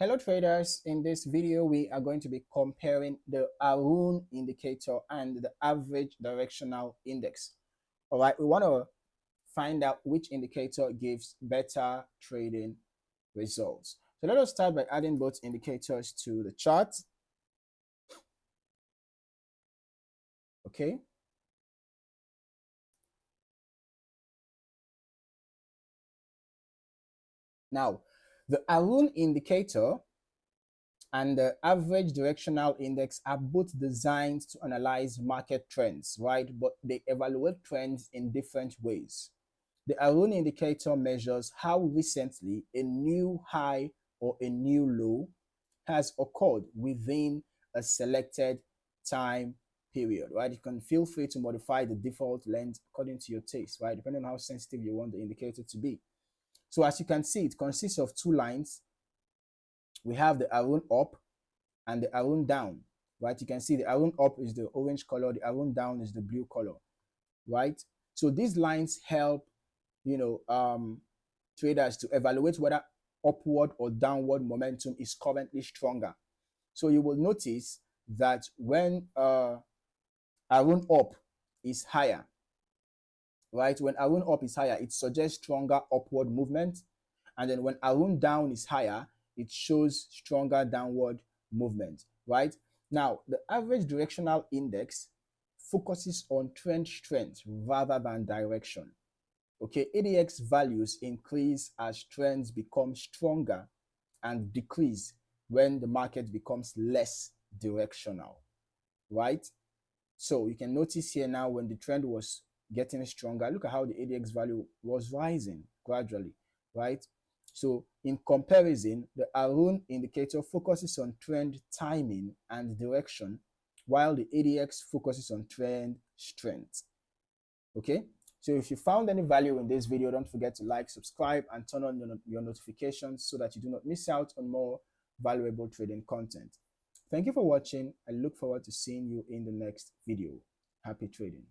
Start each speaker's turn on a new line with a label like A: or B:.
A: Hello traders, in this video we are going to be comparing the Aroon indicator and the average directional index. All right, we want to find out which indicator gives better trading results. So let us start by adding both indicators to the chart. Okay. Now, the Aroon indicator and the average directional index are both designed to analyze market trends, right? But they evaluate trends in different ways. The Aroon indicator measures how recently a new high or a new low has occurred within a selected time period, right? You can feel free to modify the default length according to your taste, right? Depending on how sensitive you want the indicator to be. So as you can see, it consists of two lines. We have the Aroon up and the Aroon down, right? You can see the Aroon up is the orange color, the Aroon down is the blue color, right? So these lines help, traders to evaluate whether upward or downward momentum is currently stronger. So you will notice that when Aroon up is higher, right? When Aroon up is higher, it suggests stronger upward movement. And then when Aroon down is higher, it shows stronger downward movement, right? Now, the average directional index focuses on trend strength rather than direction. Okay, ADX values increase as trends become stronger and decrease when the market becomes less directional, right? So you can notice here now when the trend was getting stronger, look at how the ADX value was rising gradually, right? So in comparison, the Aroon indicator focuses on trend timing and direction, while the ADX focuses on trend strength. Okay, so if you found any value in this video, don't forget to like, subscribe, and turn on your notifications so that you do not miss out on more valuable trading content. Thank you for watching. I look forward to seeing you in the next video. Happy trading.